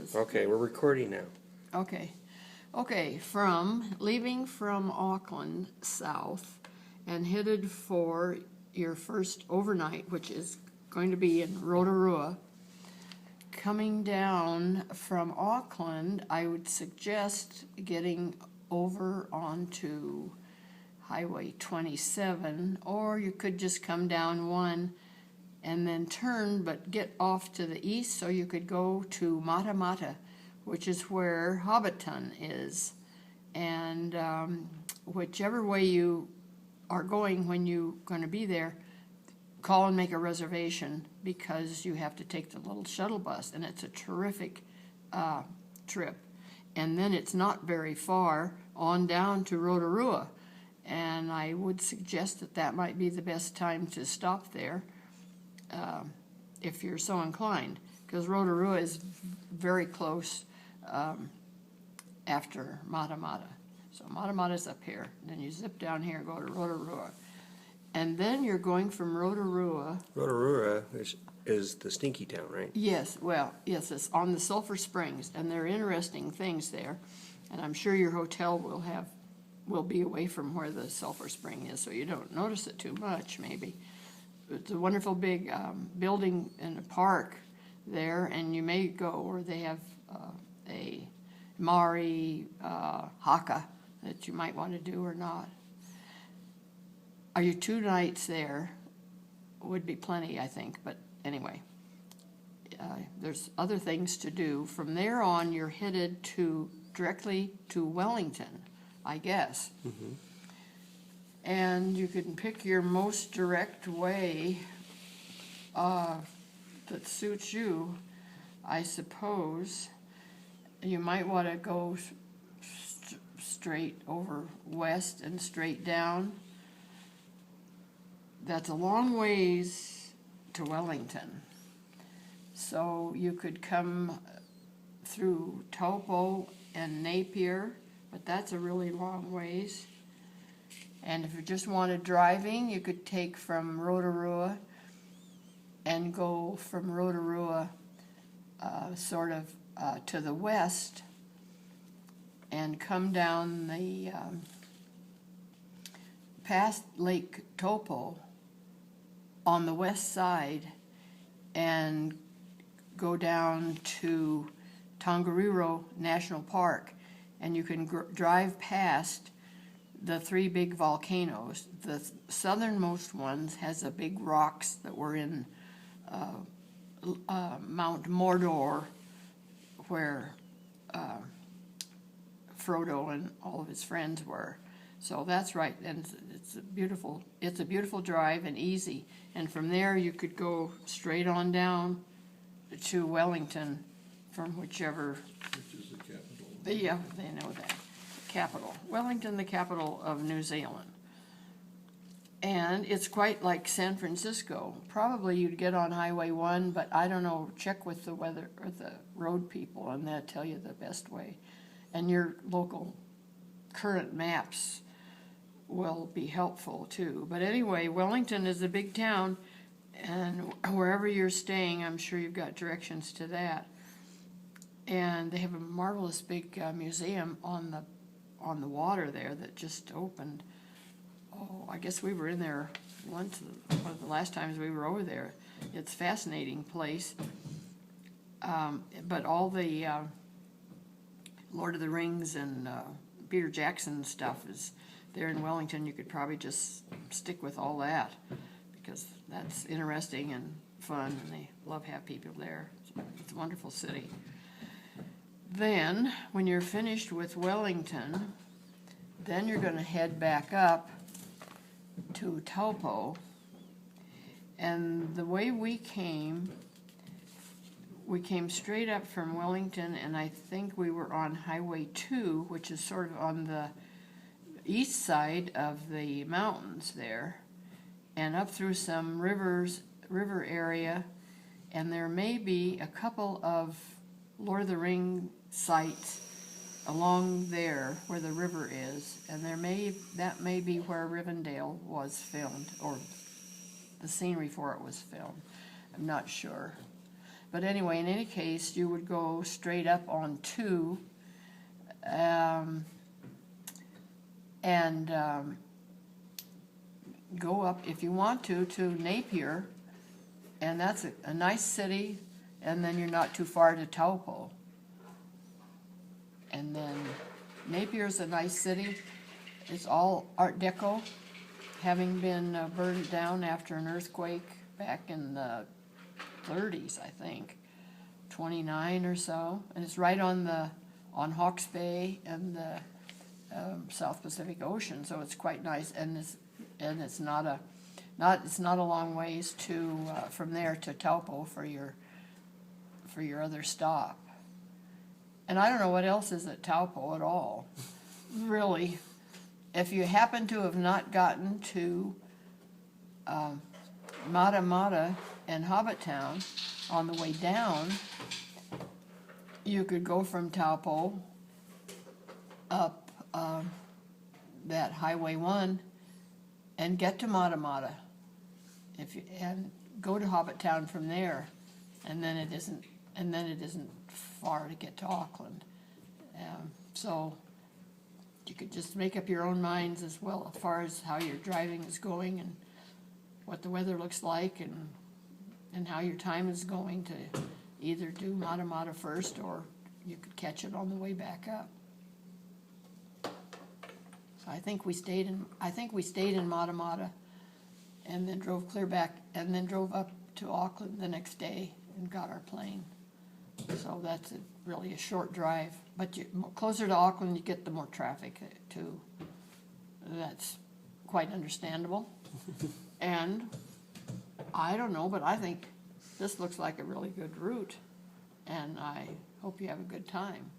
is. Okay, we're recording now. Okay. Okay, leaving from Auckland south and headed for your first overnight, which is going to be in Rotorua. Coming down from Auckland, I would suggest getting over onto Highway 27, or you could just come down one and then turn, but get off to the east, so you could go to Mata Mata, which is where Hobbiton is. And whichever way you are going when you're going to be there, call and make a reservation, because you have to take the little shuttle bus, and it's a terrific trip. And then it's not very far on down to Rotorua, and I would suggest that that might be the best time to stop there if you're so inclined, because Rotorua is very close after Mata Mata. So Mata Mata's up here, and then you zip down here and go to Rotorua. And then you're going from Rotorua. Rotorua is the stinky town, right? Yes, well, yes, it's on the Sulphur Springs, and there are interesting things there. And I'm sure your hotel will be away from where the Sulphur Spring is, so you don't notice it too much, maybe. It's a wonderful big building in a park there, and you may go where they have a Maori haka that you might want to do or not. Are you 2 nights there? Would be plenty, I think, but anyway. There's other things to do. From there on, you're headed directly to Wellington, I guess. Mm-hmm. And you can pick your most direct way that suits you, I suppose. You might want to go straight over west and straight down. That's a long ways to Wellington. So you could come through Taupo and Napier, but that's a really long ways. And if you just wanted driving, you could take from Rotorua and go from Rotorua to the west and come down the past Lake Taupo on the west side and go down to Tongariro National Park, and you can drive past the 3 big volcanoes. The southernmost ones has the big rocks that were in Mount Mordor, where Frodo and all of his friends were. So that's right, and it's a beautiful drive and easy. And from there you could go straight on down to Wellington from whichever. Which is the capital. Yeah, they know that. Capital. Wellington, the capital of New Zealand. And it's quite like San Francisco. Probably you'd get on Highway 1, but I don't know, check with the weather or the road people, and they'll tell you the best way. And your local current maps will be helpful too. But anyway, Wellington is a big town, and wherever you're staying, I'm sure you've got directions to that. And they have a marvelous big museum on the water there that just opened. Oh, I guess we were in there once, one of the last times we were over there. It's a fascinating place. But all the Lord of the Rings and Peter Jackson stuff is there in Wellington. You could probably just stick with all that, because that's interesting and fun, and they love to have people there. It's a wonderful city. Then, when you're finished with Wellington, then you're going to head back up to Taupo. And the way we came straight up from Wellington, and I think we were on Highway 2, which is sort of on the east side of the mountains there, and up through some river area, and there may be a couple of Lord of the Rings sites along there where the river is, and that may be where Rivendell was filmed, or the scenery for it was filmed. I'm not sure. But anyway, in any case, you would go straight up on 2, and go up, if you want to Napier, and that's a nice city, and then you're not too far to Taupo. And then Napier's a nice city. It's all Art Deco, having been burned down after an earthquake back in the 30s, I think, 29 or so. And it's right on Hawke's Bay and the South Pacific Ocean, so it's quite nice. And it's not a long ways to from there to Taupo for your other stop. And I don't know what else is at Taupo at all, really. If you happen to have not gotten to Mata Mata and Hobbit Town on the way down, you could go from Taupo up that Highway 1 and get to Mata Mata, and go to Hobbit Town from there, and then it isn't far to get to Auckland. So you could just make up your own minds as well as far as how your driving is going and what the weather looks like and how your time is going to either do Mata Mata first, or you could catch it on the way back up. So I think we stayed in Mata Mata and then drove clear back and then drove up to Auckland the next day and got our plane. So that's really a short drive, but closer to Auckland you get the more traffic too. That's quite understandable. And I don't know, but I think this looks like a really good route, and I hope you have a good time.